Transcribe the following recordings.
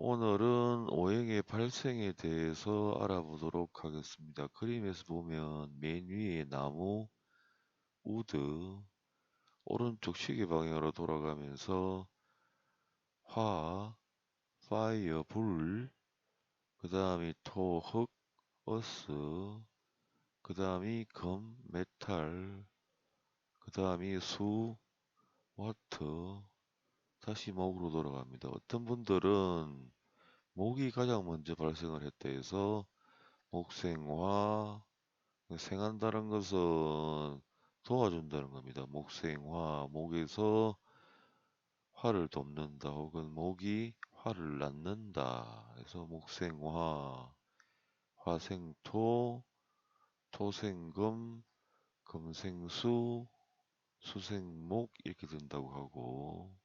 오늘은 오행의 발생에 대해서 알아보도록 하겠습니다. 그림에서 보면 맨 위에 나무, 우드, 오른쪽 시계 방향으로 돌아가면서 화, 파이어, 불, 그 다음이 토, 흙, 어스, 그 다음이 금, 메탈, 그 다음이 수, 와트, 다시 목으로 돌아갑니다. 어떤 분들은 목이 가장 먼저 발생을 했다 해서 목생화, 생한다는 것은 도와준다는 겁니다. 목생화, 목에서 화를 돕는다 혹은 목이 화를 낳는다. 그래서 목생화, 화생토, 토생금, 금생수, 수생목 이렇게 된다고 하고,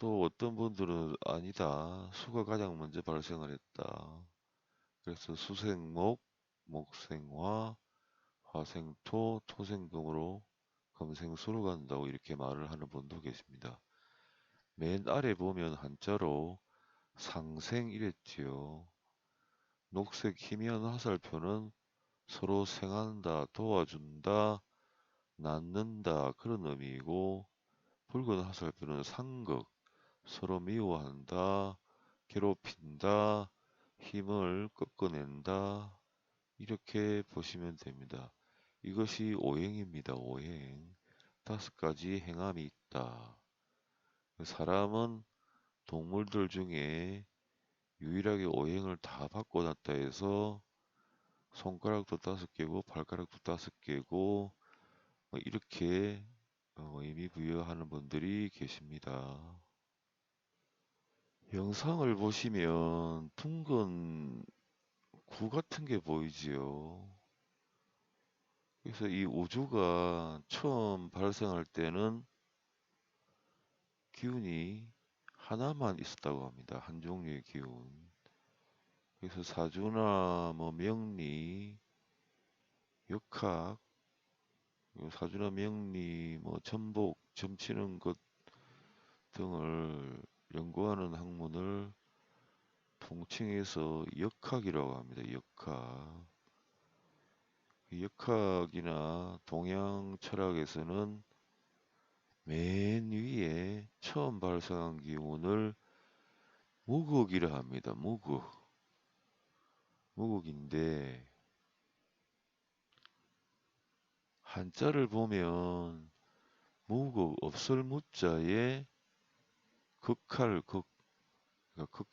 또 어떤 분들은 아니다. 수가 가장 먼저 발생을 했다. 그래서 수생목, 목생화, 화생토, 토생금으로 금생수로 간다고 이렇게 말을 하는 분도 계십니다. 맨 아래 보면 한자로 상생 이랬지요. 녹색 희미한 화살표는 서로 생한다, 도와준다, 낳는다 그런 의미이고, 붉은 화살표는 상극, 서로 미워한다, 괴롭힌다, 힘을 꺾어낸다 이렇게 보시면 됩니다. 이것이 오행입니다. 오행. 5가지 행함이 있다. 사람은 동물들 중에 유일하게 오행을 다 바꿔놨다 해서 손가락도 5개고 발가락도 5개고 이렇게 의미 부여하는 분들이 계십니다. 영상을 보시면 둥근 구 같은 게 보이지요. 그래서 이 우주가 처음 발생할 때는 기운이 하나만 있었다고 합니다. 한 종류의 기운. 그래서 사주나 뭐 명리, 역학, 사주나 명리, 뭐 전복, 점치는 것 등을 연구하는 학문을 통칭해서 역학이라고 합니다. 역학. 역학이나 동양 철학에서는 맨 위에 처음 발생한 기운을 무극이라 합니다. 무극. 무극인데 한자를 보면 무극 없을 무자에 극할 극, 그러니까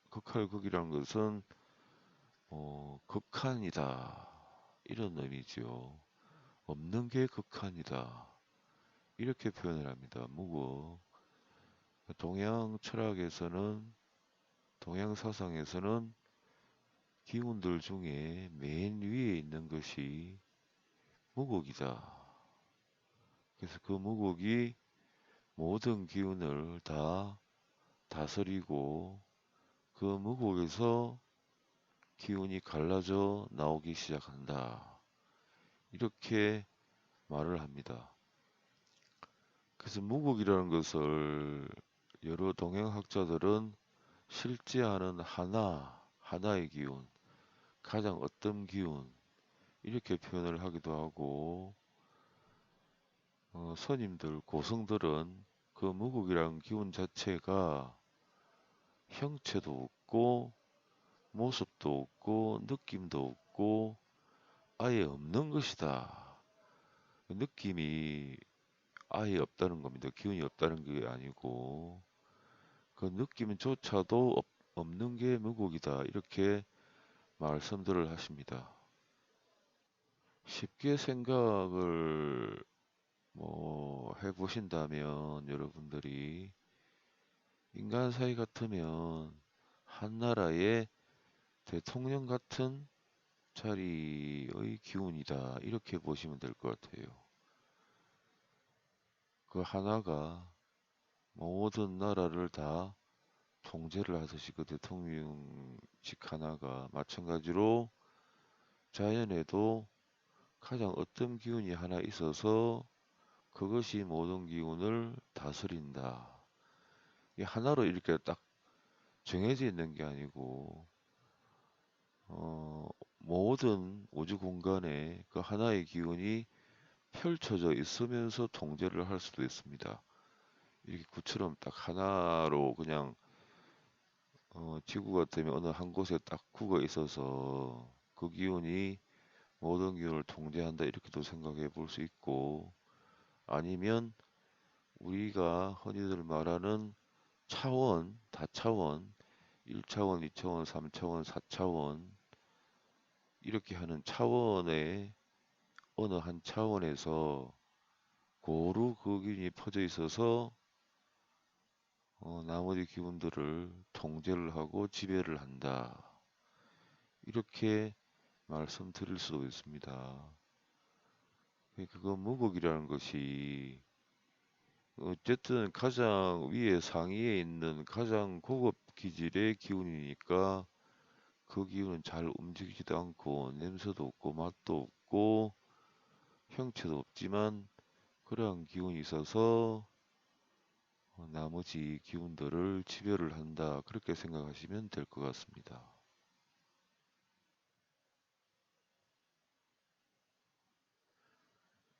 극할 극이란 것은 극한이다 이런 의미죠. 없는 게 극한이다 이렇게 표현을 합니다. 무극. 동양 철학에서는 동양 사상에서는 기운들 중에 맨 위에 있는 것이 무극이다. 그래서 그 무극이 모든 기운을 다 다스리고 그 무극에서 기운이 갈라져 나오기 시작한다. 이렇게 말을 합니다. 그래서 무극이라는 것을 여러 동양학자들은 실제하는 하나의 기운, 가장 어떤 기운, 이렇게 표현을 하기도 하고, 스님들, 고승들은 그 무극이라는 기운 자체가 형체도 없고, 모습도 없고, 느낌도 없고, 아예 없는 것이다. 그 느낌이 아예 없다는 겁니다. 기운이 없다는 게 아니고, 그 느낌조차도 없는 게 무극이다. 이렇게 말씀들을 하십니다. 쉽게 생각을 해보신다면 여러분들이 인간 사이 같으면 한 나라의 대통령 같은 자리의 기운이다. 이렇게 보시면 될 것 같아요. 그 하나가 모든 나라를 다 통제를 하듯이 그 대통령직 하나가 마찬가지로 자연에도 가장 어떤 기운이 하나 있어서 그것이 모든 기운을 다스린다. 이 하나로 이렇게 딱 정해져 있는 게 아니고 어, 모든 우주 공간에 그 하나의 기운이 펼쳐져 있으면서 통제를 할 수도 있습니다. 이렇게 구처럼 딱 하나로 그냥 지구 같으면 어느 한 곳에 딱 국어 있어서 그 기운이 모든 기운을 통제한다 이렇게도 생각해 볼 수 있고 아니면 우리가 흔히들 말하는 차원, 다차원, 1차원, 2차원, 3차원, 4차원 이렇게 하는 차원의 어느 한 차원에서 고루 그 기운이 퍼져 있어서 나머지 기운들을 통제를 하고 지배를 한다. 이렇게 말씀드릴 수도 있습니다. 그거 무국이라는 것이 어쨌든 가장 위에 상위에 있는 가장 고급 기질의 기운이니까 그 기운은 잘 움직이지도 않고 냄새도 없고 맛도 없고 형체도 없지만 그러한 기운이 있어서 나머지 기운들을 지배를 한다. 그렇게 생각하시면 될 것 같습니다.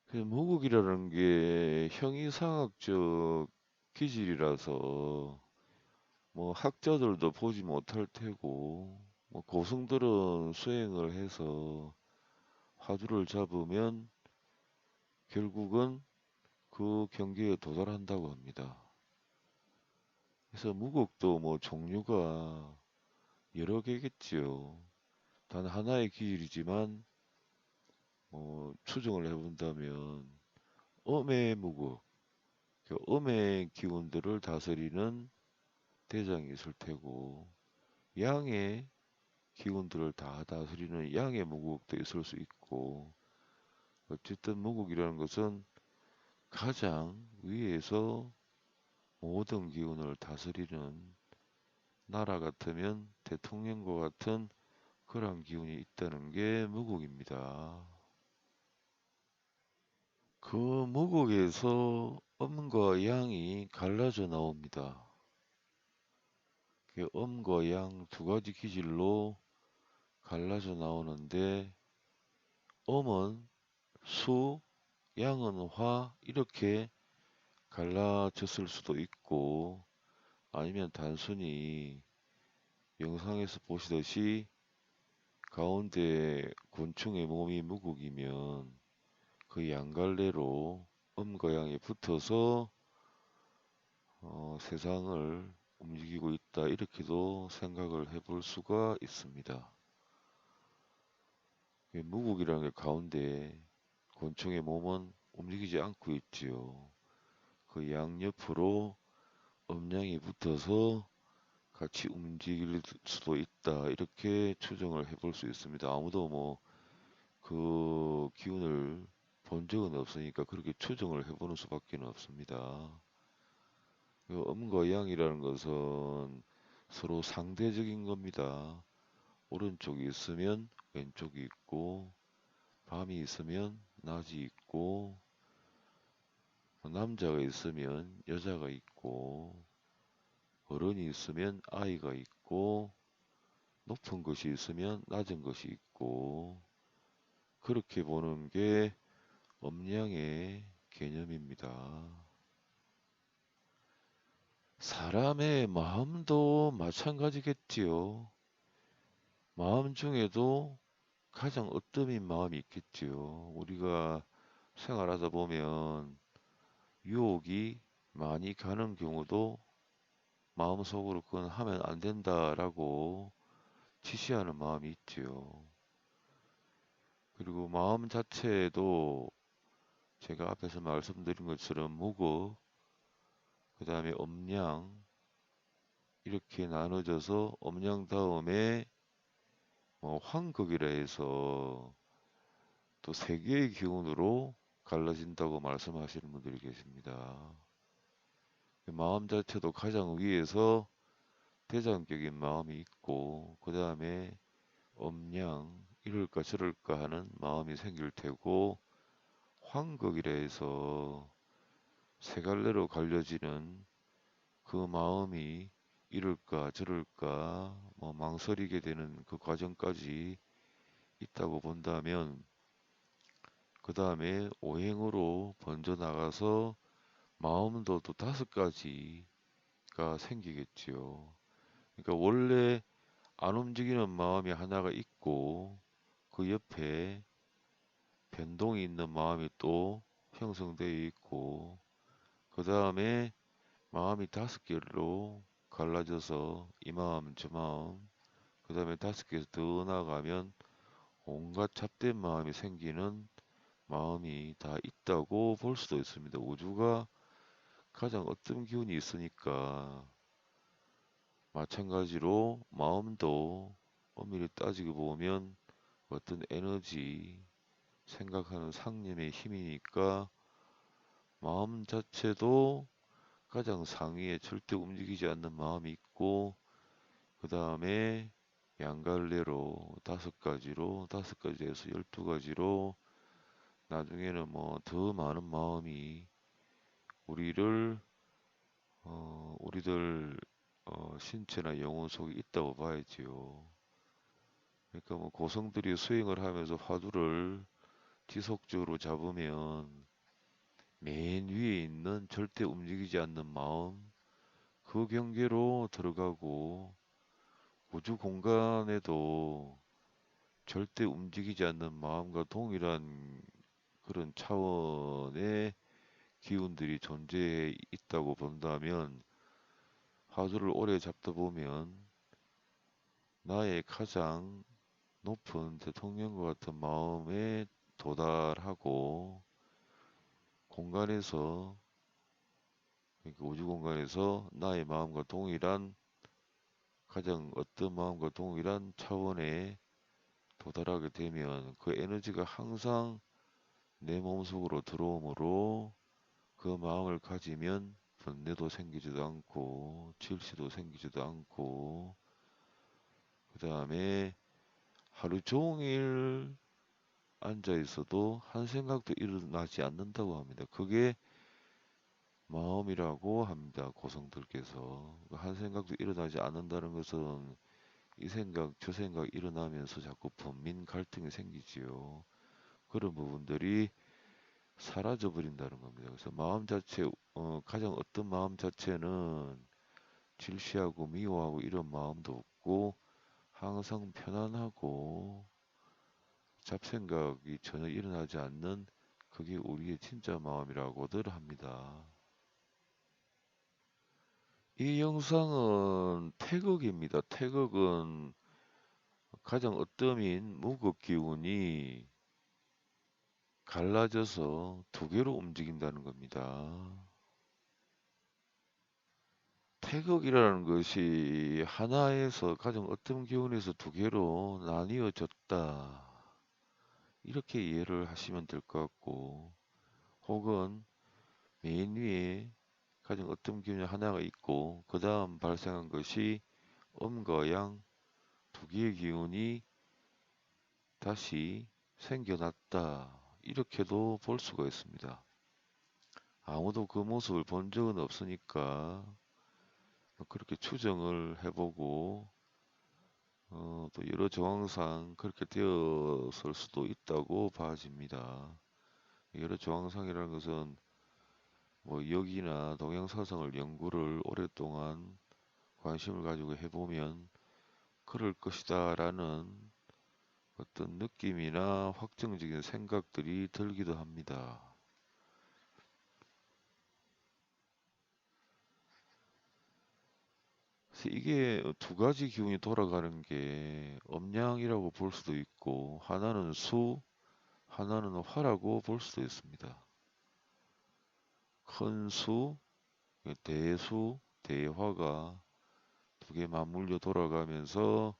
그 무국이라는 게 형이상학적 기질이라서 뭐 학자들도 보지 못할 테고 뭐 고승들은 수행을 해서 화두를 잡으면 결국은 그 경계에 도달한다고 합니다. 그래서 무국도 뭐 종류가 여러 개겠지요. 단 하나의 기질이지만 추정을 해본다면 음의 무국, 그 음의 기운들을 다스리는 대장이 있을 테고 양의 기운들을 다 다스리는 양의 무국도 있을 수 있고 어쨌든 무국이라는 것은 가장 위에서 모든 기운을 다스리는 나라 같으면 대통령과 같은 그런 기운이 있다는 게 무국입니다. 그 무국에서 음과 양이 갈라져 나옵니다. 그 음과 양 두 가지 기질로 갈라져 나오는데 음은 수, 양은 화 이렇게 갈라졌을 수도 있고 아니면 단순히 영상에서 보시듯이 가운데 곤충의 몸이 무국이면 그 양갈래로 음과 양이 붙어서 세상을 움직이고 있다 이렇게도 생각을 해볼 수가 있습니다. 무국이라는 게 가운데 곤충의 몸은 움직이지 않고 있지요. 그 양옆으로 음양이 붙어서 같이 움직일 수도 있다 이렇게 추정을 해볼 수 있습니다. 아무도 뭐 그 기운을 본 적은 없으니까 그렇게 추정을 해보는 수밖에 없습니다. 그 음과 양이라는 것은 서로 상대적인 겁니다. 오른쪽이 있으면 왼쪽이 있고, 밤이 있으면 낮이 있고, 남자가 있으면 여자가 있고, 어른이 있으면 아이가 있고, 높은 것이 있으면 낮은 것이 있고, 그렇게 보는 게 음양의 개념입니다. 사람의 마음도 마찬가지겠지요. 마음 중에도 가장 어떠한 마음이 있겠지요. 우리가 생활하다 보면 유혹이 많이 가는 경우도 마음속으로 그건 하면 안 된다라고 지시하는 마음이 있지요. 그리고 마음 자체도 제가 앞에서 말씀드린 것처럼 무거, 그 다음에 음양 이렇게 나눠져서 음양 다음에 황극이라 해서 또 세 개의 기운으로 갈라진다고 말씀하시는 분들이 계십니다. 마음 자체도 가장 위에서 대장격인 마음이 있고 그 다음에 음양 이럴까 저럴까 하는 마음이 생길 테고 황극이라 해서 세 갈래로 갈려지는 그 마음이 이럴까 저럴까 뭐 망설이게 되는 그 과정까지 있다고 본다면 그 다음에 오행으로 번져 나가서 마음도 또 다섯 가지가 생기겠지요. 그러니까 원래 안 움직이는 마음이 하나가 있고 그 옆에 변동이 있는 마음이 또 형성되어 있고 그 다음에 마음이 다섯 개로 갈라져서 이 마음 저 마음 그 다음에 다섯 개에서 더 나가면 온갖 잡된 마음이 생기는 마음이 다 있다고 볼 수도 있습니다. 우주가 가장 어떤 기운이 있으니까 마찬가지로 마음도 엄밀히 따지고 보면 어떤 에너지 생각하는 상념의 힘이니까 마음 자체도 가장 상위에 절대 움직이지 않는 마음이 있고 그 다음에 양갈래로 다섯 가지에서 12가지로 나중에는 뭐 더 많은 마음이 우리를 우리들 신체나 영혼 속에 있다고 봐야지요. 그러니까 뭐 고성들이 수행을 하면서 화두를 지속적으로 잡으면 맨 위에 있는 절대 움직이지 않는 마음 그 경계로 들어가고 우주 공간에도 절대 움직이지 않는 마음과 동일한 그런 차원의 기운들이 존재해 있다고 본다면 화두를 오래 잡다 보면 나의 가장 높은 대통령과 같은 마음에 도달하고 공간에서 그러니까 우주 공간에서 나의 마음과 동일한 가장 어떤 마음과 동일한 차원에 도달하게 되면 그 에너지가 항상 내 몸속으로 들어오므로 그 마음을 가지면 번뇌도 생기지도 않고 질시도 생기지도 않고 그 다음에 하루 종일 앉아 있어도 한 생각도 일어나지 않는다고 합니다. 그게 마음이라고 합니다. 고성들께서 한 생각도 일어나지 않는다는 것은 이 생각 저 생각 일어나면서 자꾸 분민 갈등이 생기지요. 그런 부분들이 사라져 버린다는 겁니다. 그래서 마음 자체 가장 어떤 마음 자체는 질시하고 미워하고 이런 마음도 없고 항상 편안하고 잡생각이 전혀 일어나지 않는 그게 우리의 진짜 마음이라고들 합니다. 이 영상은 태극입니다. 태극은 가장 어떠민 무극 기운이 갈라져서 두 개로 움직인다는 겁니다. 태극이라는 것이 하나에서 가장 어떤 기운에서 두 개로 나뉘어졌다. 이렇게 이해를 하시면 될 것 같고 혹은 맨 위에 가장 어떤 기운이 하나가 있고 그 다음 발생한 것이 음과 양 두 개의 기운이 다시 생겨났다. 이렇게도 볼 수가 있습니다. 아무도 그 모습을 본 적은 없으니까 그렇게 추정을 해보고 또 여러 정황상 그렇게 되었을 수도 있다고 봐집니다. 여러 정황상이라는 것은 뭐 역이나 동양사상을 연구를 오랫동안 관심을 가지고 해보면 그럴 것이다 라는 어떤 느낌이나 확정적인 생각들이 들기도 합니다. 그래서 이게 두 가지 기운이 돌아가는 게 음양이라고 볼 수도 있고 하나는 수, 하나는 화라고 볼 수도 있습니다. 큰 수, 대수, 대화가 두 개 맞물려 돌아가면서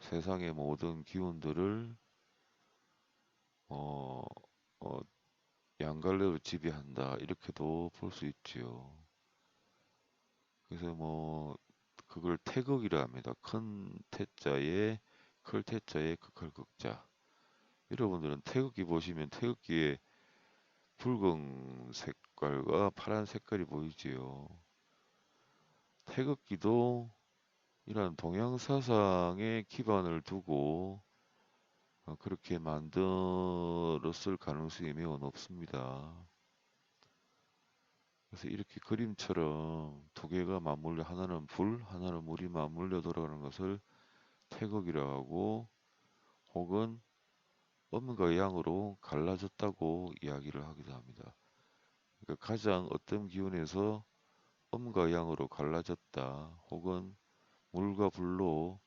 세상의 모든 기운들을 어, 어, 양갈래로 지배한다 이렇게도 볼 수 있지요. 그래서 뭐 그걸 태극이라 합니다. 큰 태자에 클 태자에 극할 극자. 여러분들은 태극기 보시면 태극기에 붉은 색깔과 파란 색깔이 보이지요. 태극기도 이러한 동양 사상에 기반을 두고 그렇게 만들었을 가능성이 매우 높습니다. 그래서 이렇게 그림처럼 두 개가 맞물려 하나는 불, 하나는 물이 맞물려 돌아가는 것을 태극이라고 하고 혹은 음과 양으로 갈라졌다고 이야기를 하기도 합니다. 그러니까 가장 어떤 기운에서 음과 양으로 갈라졌다 혹은 물과 불로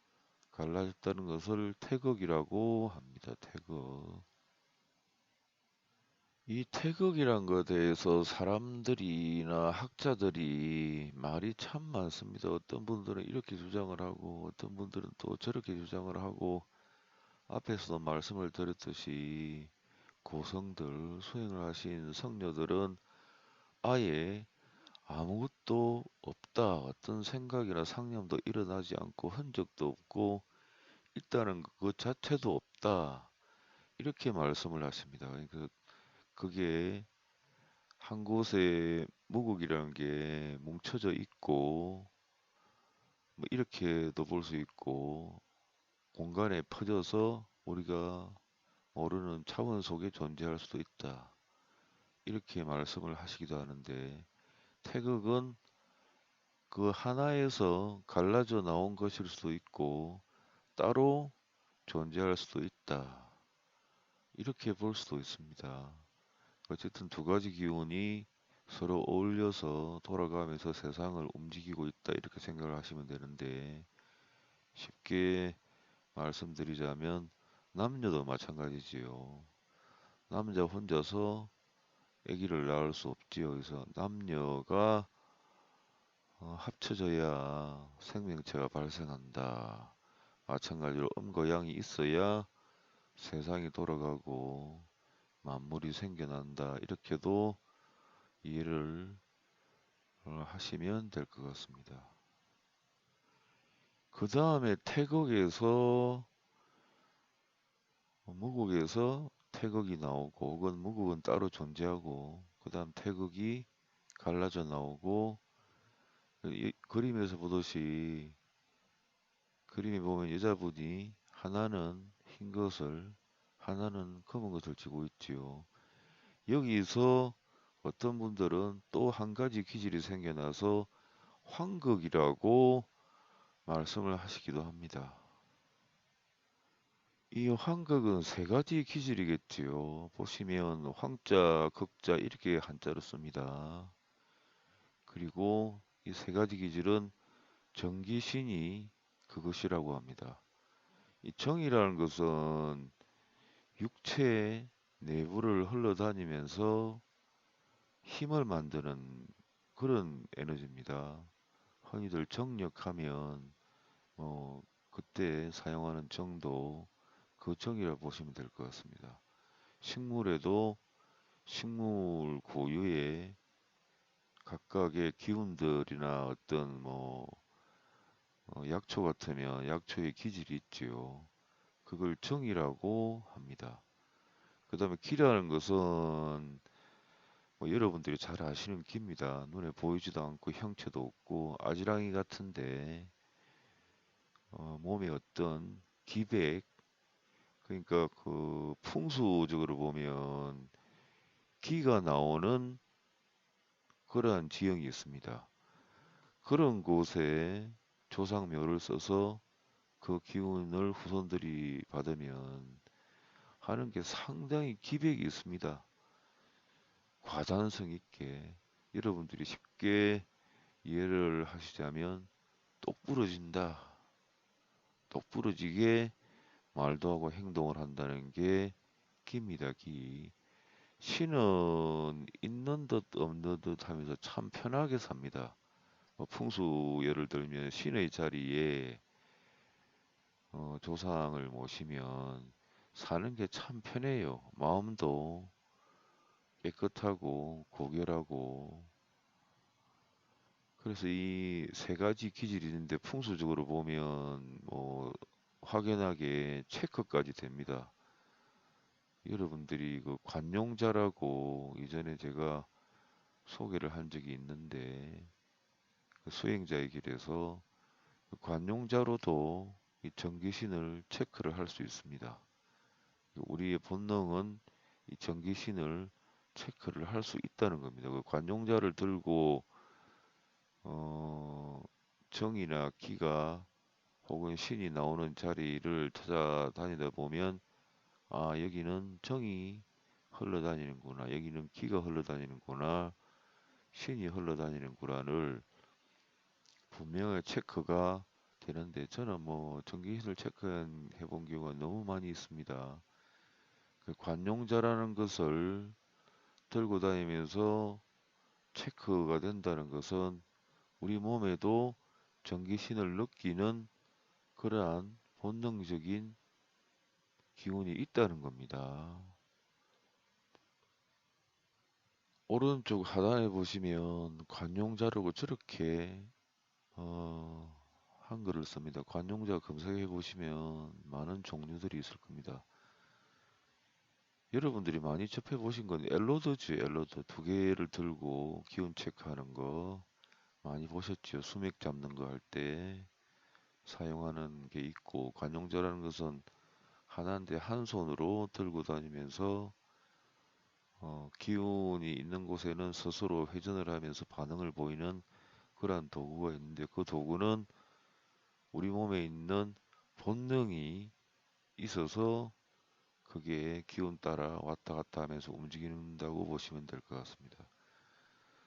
갈라졌다는 것을 태극이라고 합니다. 태극. 이 태극이란 것에 대해서 사람들이나 학자들이 말이 참 많습니다. 어떤 분들은 이렇게 주장을 하고 어떤 분들은 또 저렇게 주장을 하고 앞에서도 말씀을 드렸듯이 고성들 수행을 하신 성녀들은 아예 아무것도 없다. 어떤 생각이나 상념도 일어나지 않고 흔적도 없고 일단은 그것 자체도 없다. 이렇게 말씀을 하십니다. 그러니까 그게 한 곳에 무국이라는 게 뭉쳐져 있고 뭐 이렇게도 볼 수 있고 공간에 퍼져서 우리가 모르는 차원 속에 존재할 수도 있다. 이렇게 말씀을 하시기도 하는데 태극은 그 하나에서 갈라져 나온 것일 수도 있고 따로 존재할 수도 있다. 이렇게 볼 수도 있습니다. 어쨌든 두 가지 기운이 서로 어울려서 돌아가면서 세상을 움직이고 있다. 이렇게 생각을 하시면 되는데 쉽게 말씀드리자면 남녀도 마찬가지지요. 남자 혼자서 아기를 낳을 수 없지요. 그래서 남녀가 합쳐져야 생명체가 발생한다. 마찬가지로 음과 양이 있어야 세상이 돌아가고 만물이 생겨난다. 이렇게도 이해를 하시면 될 것 같습니다. 그 다음에 태극에서 무국에서 태극이 나오고 혹은 무국은 따로 존재하고 그 다음 태극이 갈라져 나오고 이 그림에서 보듯이 그림에 보면 여자분이 하나는 흰 것을 하나는 검은 것을 쥐고 있지요. 여기서 어떤 분들은 또 한 가지 기질이 생겨나서 황극이라고 말씀을 하시기도 합니다. 이 황극은 세 가지 기질이겠지요. 보시면 황자, 극자 이렇게 한자로 씁니다. 그리고 이 세 가지 기질은 정기신이 그것이라고 합니다. 이 정이라는 것은 육체의 내부를 흘러다니면서 힘을 만드는 그런 에너지입니다. 흔히들 정력하면 그때 사용하는 정도 그 정이라 보시면 될 것 같습니다. 식물에도 식물 고유의 각각의 기운들이나 어떤 약초 같으면 약초의 기질이 있지요. 그걸 정이라고 합니다. 그 다음에 기라는 것은 여러분들이 잘 아시는 기입니다. 눈에 보이지도 않고 형체도 없고 아지랑이 같은데 몸에 어떤 기백 그러니까 그 풍수적으로 보면 기가 나오는 그러한 지형이 있습니다. 그런 곳에 조상묘를 써서 그 기운을 후손들이 받으면 하는 게 상당히 기백이 있습니다. 과단성 있게 여러분들이 쉽게 이해를 하시자면 똑 부러진다. 똑 부러지게 말도 하고 행동을 한다는 게 기입니다. 기. 신은 있는 듯 없는 듯 하면서 참 편하게 삽니다. 풍수 예를 들면 신의 자리에 조상을 모시면 사는 게 참 편해요. 마음도 깨끗하고 고결하고 그래서 이 세 가지 기질이 있는데 풍수적으로 보면 확연하게 체크까지 됩니다. 여러분들이 그 관용자라고 이전에 제가 소개를 한 적이 있는데 수행자의 길에서 관용자로도 이 정기신을 체크를 할 수 있습니다. 우리의 본능은 이 정기신을 체크를 할 수 있다는 겁니다. 그 관용자를 들고 어, 정이나 기가 혹은 신이 나오는 자리를 찾아다니다 보면 아 여기는 정이 흘러다니는구나, 여기는 기가 흘러다니는구나, 신이 흘러다니는구나를 분명히 체크가 되는데, 저는 뭐 전기신을 체크해 본 경우가 너무 많이 있습니다. 그 관용자라는 것을 들고 다니면서 체크가 된다는 것은 우리 몸에도 전기신을 느끼는 그러한 본능적인 기운이 있다는 겁니다. 오른쪽 하단에 보시면 관용자라고 저렇게 어, 한글을 씁니다. 관용자 검색해 보시면 많은 종류들이 있을 겁니다. 여러분들이 많이 접해 보신 건 엘로드죠. 엘로드 두 개를 들고 기운 체크하는 거 많이 보셨죠. 수맥 잡는 거 할 때 사용하는 게 있고, 관용자라는 것은 하나인데 한 손으로 들고 다니면서 기운이 있는 곳에는 스스로 회전을 하면서 반응을 보이는 그러한 도구가 있는데, 그 도구는 우리 몸에 있는 본능이 있어서 그게 기운 따라 왔다 갔다 하면서 움직인다고 보시면 될 것 같습니다.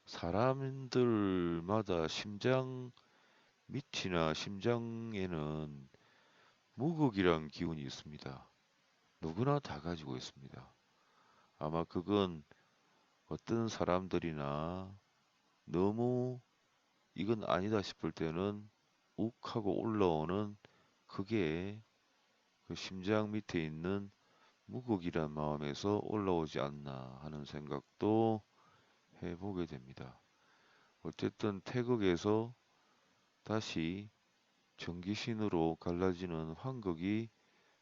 사람들마다 심장 밑이나 심장에는 무극이란 기운이 있습니다. 누구나 다 가지고 있습니다. 아마 그건 어떤 사람들이나 너무 이건 아니다 싶을 때는 욱 하고 올라오는, 그게 그 심장 밑에 있는 무극이란 마음에서 올라오지 않나 하는 생각도 해보게 됩니다. 어쨌든 태극에서 다시 전기신으로 갈라지는 환극이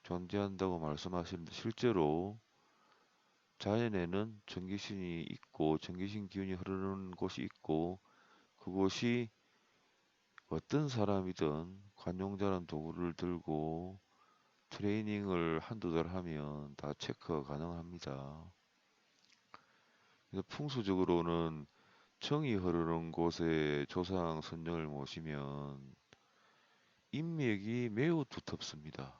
존재한다고 말씀하시는데, 실제로 자연에는 전기신이 있고 전기신 기운이 흐르는 곳이 있고, 그곳이 어떤 사람이든 관용자라는 도구를 들고 트레이닝을 한두 달 하면 다 체크가 가능합니다. 그래서 풍수적으로는 정이 흐르는 곳에 조상 선녀를 모시면 인맥이 매우 두텁습니다.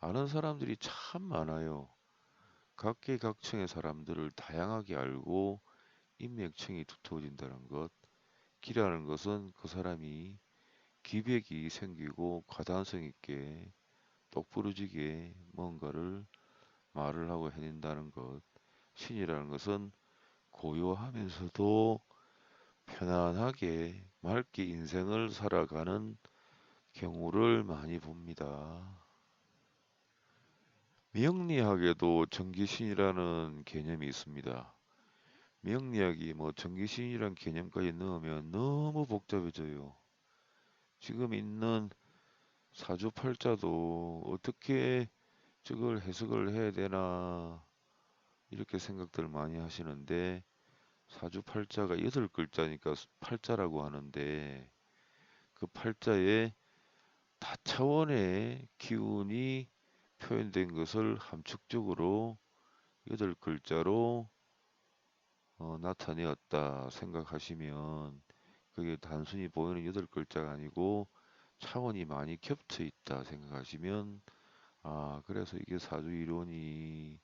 아는 사람들이 참 많아요. 각계각층의 사람들을 다양하게 알고 인맥층이 두터워진다는 것. 기라는 것은 그 사람이 기백이 생기고 과단성 있게 똑부러지게 뭔가를 말을 하고 해낸다는 것. 신이라는 것은 고요하면서도 편안하게 맑게 인생을 살아가는 경우를 많이 봅니다. 명리학에도 전기신이라는 개념이 있습니다. 명리학이 뭐 전기신이란 개념까지 넣으면 너무 복잡해져요. 지금 있는 사주팔자도 어떻게 저걸 해석을 해야 되나 이렇게 생각들 많이 하시는데, 사주팔자가 8글자니까 팔자라고 하는데, 그 팔자에 다차원의 기운이 표현된 것을 함축적으로 8글자로 나타내었다 생각하시면, 그게 단순히 보이는 8글자가 아니고 차원이 많이 겹쳐 있다 생각하시면, 아, 그래서 이게 사주 이론이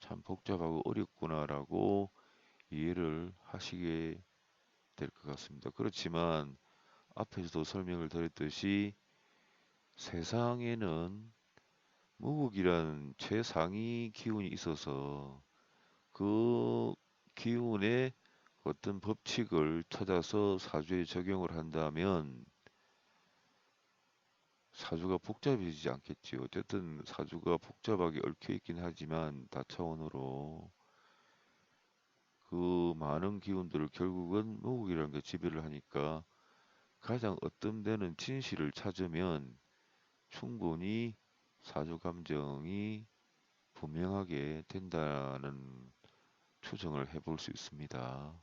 참 복잡하고 어렵구나라고 이해를 하시게 될 것 같습니다. 그렇지만 앞에서도 설명을 드렸듯이 세상에는 무국이라는 최상위 기운이 있어서 그 기운의 어떤 법칙을 찾아서 사주에 적용을 한다면 사주가 복잡해지지 않겠지요. 어쨌든 사주가 복잡하게 얽혀 있긴 하지만 다차원으로 그 많은 기운들을 결국은 무국이라는 게 지배를 하니까, 가장 어떤 데는 진실을 찾으면 충분히 사주 감정이 분명하게 된다는 추정을 해볼 수 있습니다.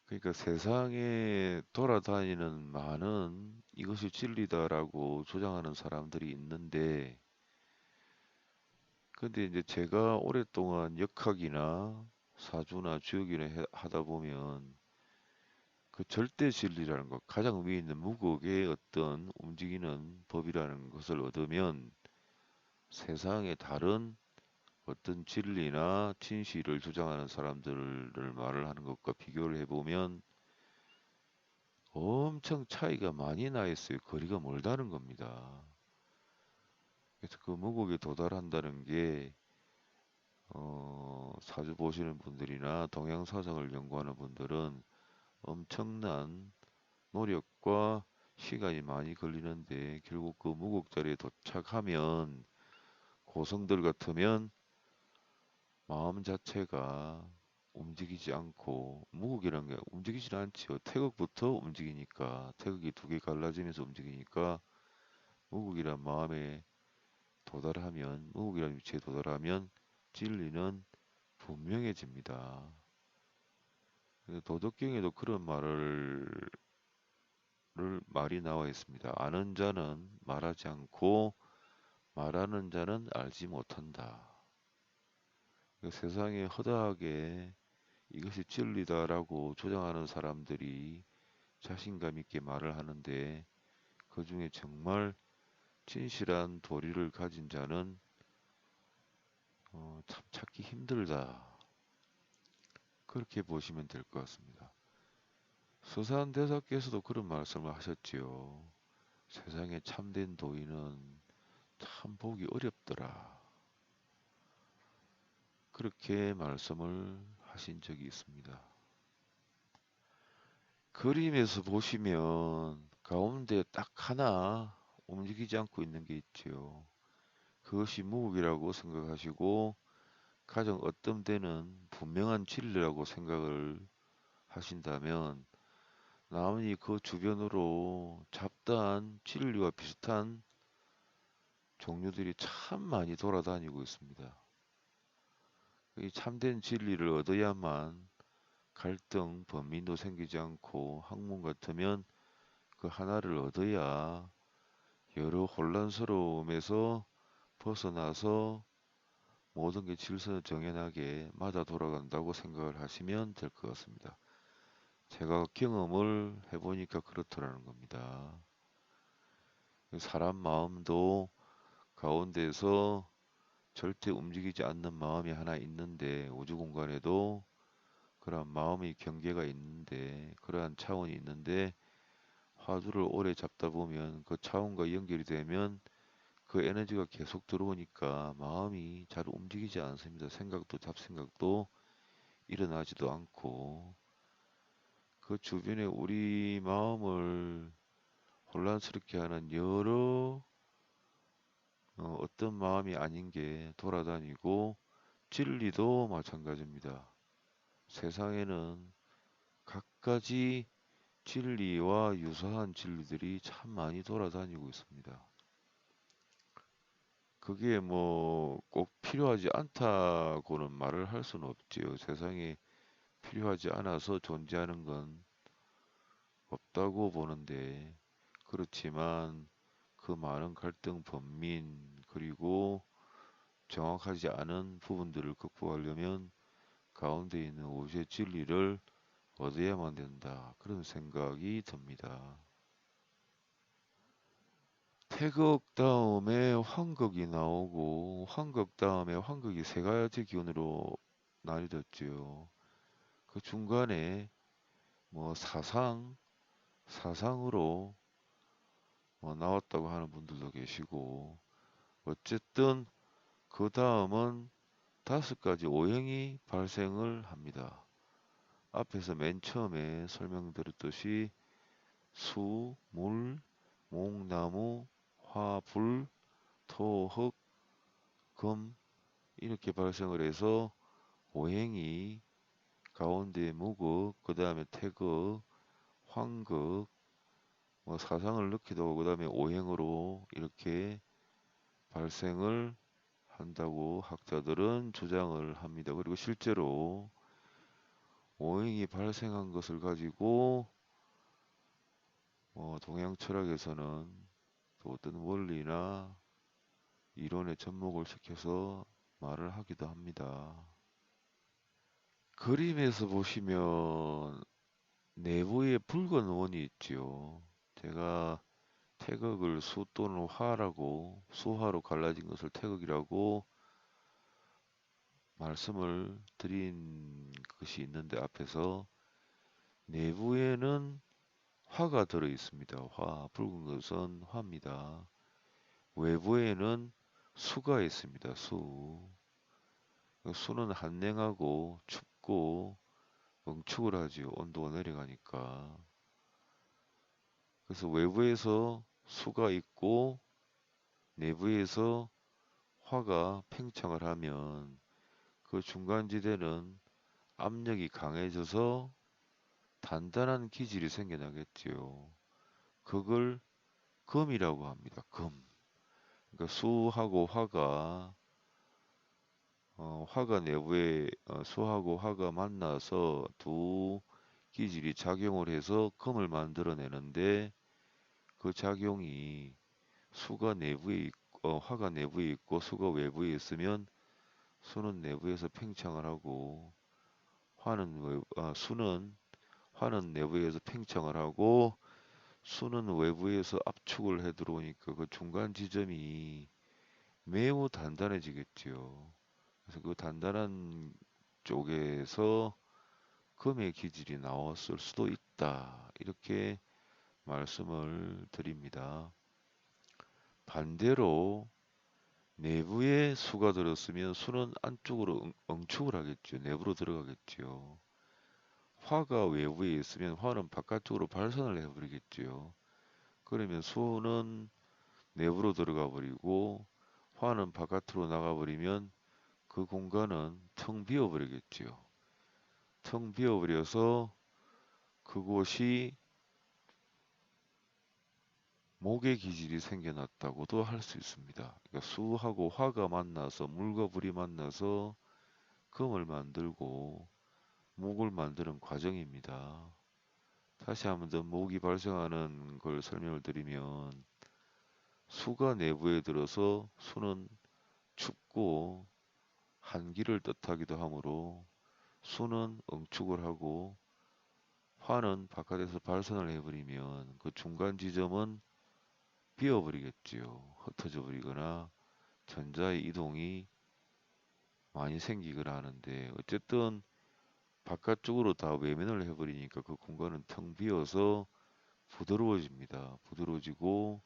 그러니까 세상에 돌아다니는 많은 이것이 진리다라고 주장하는 사람들이 있는데, 근데 이제 제가 오랫동안 역학이나 사주나 주역이나 하다 보면 그 절대 진리라는 것, 가장 위에 있는 무극의 어떤 움직이는 법이라는 것을 얻으면 세상에 다른 어떤 진리나 진실을 주장하는 사람들을 말을 하는 것과 비교를 해보면 엄청 차이가 많이 나 있어요. 거리가 멀다는 겁니다. 그래서 그 무국에 도달한다는 게 사주 보시는 분들이나 동양사상을 연구하는 분들은 엄청난 노력과 시간이 많이 걸리는데 결국 그 무국 자리에 도착하면 고성들 같으면 마음 자체가 움직이지 않고 무국이란 게 움직이질 않지요. 태극부터 움직이니까 태극이 두 개 갈라지면서 움직이니까 무국이란 마음에 도달하면 무국이란 위치에 도달하면 진리는 분명해집니다. 도덕경에도 그런 말이 나와 있습니다. 아는 자는 말하지 않고 말하는 자는 알지 못한다. 세상에 허다하게 이것이 진리다라고 주장하는 사람들이 자신감 있게 말을 하는데 그 중에 정말 진실한 도리를 가진 자는 참 찾기 힘들다. 그렇게 보시면 될 것 같습니다. 서산대사께서도 그런 말씀을 하셨지요. 세상에 참된 도인은 참 보기 어렵더라. 그렇게 말씀을 하신 적이 있습니다. 그림에서 보시면 가운데 딱 하나 움직이지 않고 있는 게 있지요. 그것이 무국이라고 생각하시고 가정 어떤 때는 분명한 진리라고 생각을 하신다면 나머지 그 주변으로 잡다한 진리와 비슷한 종류들이 참 많이 돌아다니고 있습니다. 이 참된 진리를 얻어야만 갈등, 범민도 생기지 않고 학문 같으면 그 하나를 얻어야 여러 혼란스러움에서 벗어나서 모든 게 질서정연하게 맞아 돌아간다고 생각을 하시면 될 것 같습니다. 제가 경험을 해보니까 그렇더라는 겁니다. 사람 마음도 가운데서 절대 움직이지 않는 마음이 하나 있는데 우주 공간에도 그러한 마음의 경계가 있는데 그러한 차원이 있는데 화두를 오래 잡다 보면 그 차원과 연결이 되면 그 에너지가 계속 들어오니까 마음이 잘 움직이지 않습니다. 생각도 잡생각도 일어나지도 않고 그 주변에 우리 마음을 혼란스럽게 하는 여러 어떤 마음이 아닌 게 돌아다니고 진리도 마찬가지입니다. 세상에는 갖가지 진리와 유사한 진리들이 참 많이 돌아다니고 있습니다. 그게 뭐 꼭 필요하지 않다고는 말을 할 수는 없지요. 세상에 필요하지 않아서 존재하는 건 없다고 보는데 그렇지만 그 많은 갈등, 번민 그리고 정확하지 않은 부분들을 극복하려면 가운데 있는 오주의 진리를 얻어야만 된다. 그런 생각이 듭니다. 태극 다음에 환극이 나오고 환극 다음에 환극이 세 가지 기운으로 나뉘어졌지요. 그 중간에 뭐 사상으로 나왔다고 하는 분들도 계시고 어쨌든 그 다음은 다섯 가지 오행이 발생을 합니다. 앞에서 맨 처음에 설명드렸듯이 수, 물, 목, 나무, 화, 불, 토, 흙, 금 이렇게 발생을 해서 오행이 가운데 무극, 그 다음에 태극, 황극, 뭐 사상을 넣기도 하고 그 다음에 오행으로 이렇게 발생을 한다고 학자들은 주장을 합니다. 그리고 실제로 오행이 발생한 것을 가지고 동양 철학에서는 또 어떤 원리나 이론에 접목을 시켜서 말을 하기도 합니다. 그림에서 보시면 내부에 붉은 원이 있지요. 제가 태극을 수 또는 화라고, 수화로 갈라진 것을 태극이라고 말씀을 드린 것이 있는데, 앞에서 내부에는 화가 들어 있습니다. 화, 붉은 것은 화입니다. 외부에는 수가 있습니다. 수. 수는 한랭하고 춥고 응축을 하지요. 온도가 내려가니까. 그래서 외부에서 수가 있고 내부에서 화가 팽창을 하면 그 중간지대는 압력이 강해져서 단단한 기질이 생겨나겠지요. 그걸 금이라고 합니다. 금. 그러니까 수하고 화가 내부에 수하고 화가 만나서 두 기질이 작용을 해서 금을 만들어내는데, 그 작용이 수가 내부에 화가 내부에 있고 수가 외부에 있으면 수는 내부에서 팽창을 하고 수는 화는 내부에서 팽창을 하고 수는 외부에서 압축을 해 들어오니까 그 중간 지점이 매우 단단해지겠지요. 그래서 그 단단한 쪽에서 금의 기질이 나왔을 수도 있다. 이렇게 말씀을 드립니다. 반대로 내부에 수가 들었으면 수는 안쪽으로 응축을 하겠죠. 내부로 들어가겠죠. 화가 외부에 있으면 화는 바깥쪽으로 발산을 해버리겠죠. 그러면 수는 내부로 들어가 버리고 화는 바깥으로 나가 버리면 그 공간은 텅 비어 버리겠지요. 텅 비어 버려서 그곳이 목의 기질이 생겨났다고도 할 수 있습니다. 그러니까 수하고 화가 만나서, 물과 불이 만나서 금을 만들고 목을 만드는 과정입니다. 다시 한번 더 목이 발생하는 걸 설명을 드리면, 수가 내부에 들어서 수는 춥고 한기를 뜻하기도 하므로 수는 응축을 하고 화는 바깥에서 발산을 해버리면 그 중간 지점은 비어버리겠지요. 흩어져 버리거나 전자의 이동이 많이 생기거나 하는데, 어쨌든 바깥쪽으로 다 외면을 해버리니까 그 공간은 텅 비어서 부드러워집니다. 부드러워지고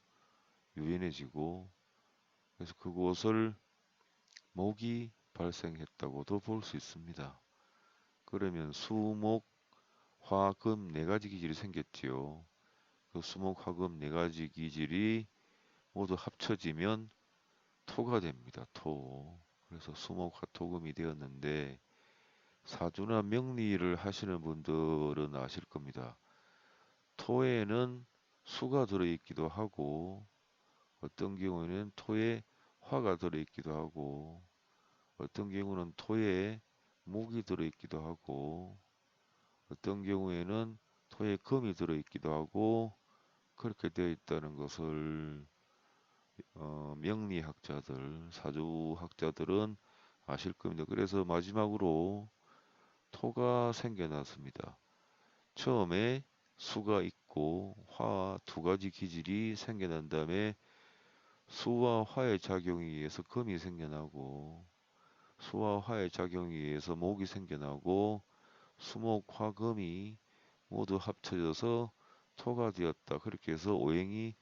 유연해지고, 그래서 그곳을 목이 발생했다고도 볼 수 있습니다. 그러면 수목, 화, 금 네 가지 기질이 생겼지요. 그 수목, 화, 금 네 가지 기질이 모두 합쳐지면 토가 됩니다. 토. 그래서 수목, 화, 토, 금이 되었는데, 사주나 명리를 하시는 분들은 아실 겁니다. 토에는 수가 들어있기도 하고, 어떤 경우에는 토에 화가 들어있기도 하고, 어떤 경우는 토에 목이 들어있기도 하고, 어떤 경우에는 토에 금이 들어있기도 하고, 그렇게 되어 있다는 것을 명리학자들, 사주학자들은 아실 겁니다. 그래서 마지막으로 토가 생겨났습니다. 처음에 수가 있고 화 두 가지 기질이 생겨난 다음에 수와 화의 작용에 의해서 금이 생겨나고, 수와 화의 작용에 의해서 목이 생겨나고, 수목, 화, 금이 모두 합쳐져서 토가 되었다. 그렇게 해서 오행이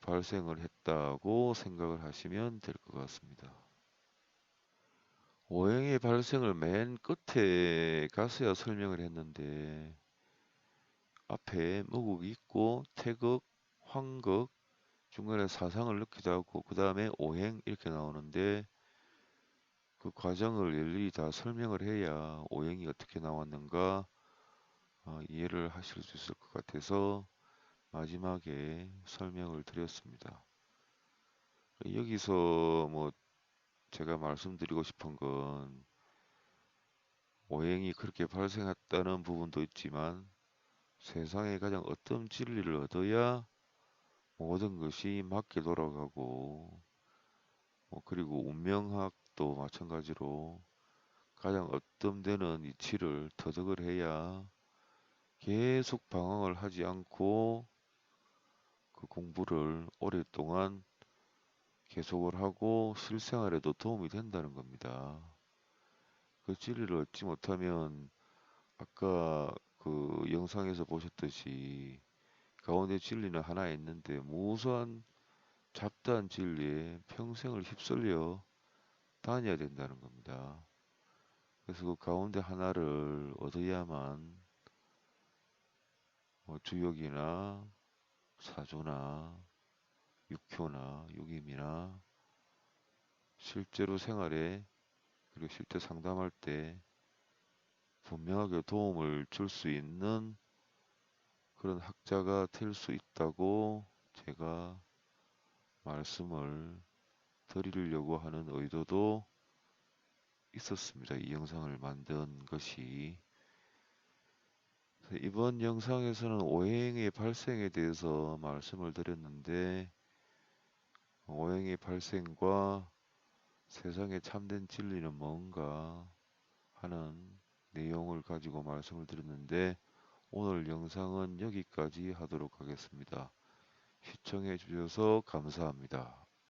발생을 했다고 생각을 하시면 될 것 같습니다. 오행의 발생을 맨 끝에 가서야 설명을 했는데, 앞에 무국이 있고 태극, 황극, 중간에 사상을 넣기도 하고 그 다음에 오행 이렇게 나오는데, 그 과정을 일일이 다 설명을 해야 오행이 어떻게 나왔는가 이해를 하실 수 있을 것 같아서 마지막에 설명을 드렸습니다. 여기서 뭐 제가 말씀드리고 싶은 건, 오행이 그렇게 발생했다는 부분도 있지만 세상에 가장 어떤 진리를 얻어야 모든 것이 맞게 돌아가고 그리고 운명학도 마찬가지로 가장 어떤 데는 이치를 터득을 해야 계속 방황을 하지 않고 그 공부를 오랫동안 계속을 하고 실생활에도 도움이 된다는 겁니다. 그 진리를 얻지 못하면 아까 그 영상에서 보셨듯이 가운데 진리는 하나 있는데 무수한 잡다한 진리에 평생을 휩쓸려 다녀야 된다는 겁니다. 그래서 그 가운데 하나를 얻어야만 주역이나 사주나 육효나 육임이나 실제로 생활에 그리고 실제 상담할 때 분명하게 도움을 줄 수 있는 그런 학자가 될 수 있다고 제가 말씀을 드리려고 하는 의도도 있었습니다. 이 영상을 만든 것이. 이번 영상에서는 오행의 발생에 대해서 말씀을 드렸는데 오행의 발생과 세상의 참된 진리는 뭔가 하는 내용을 가지고 말씀을 드렸는데 오늘 영상은 여기까지 하도록 하겠습니다. 시청해 주셔서 감사합니다.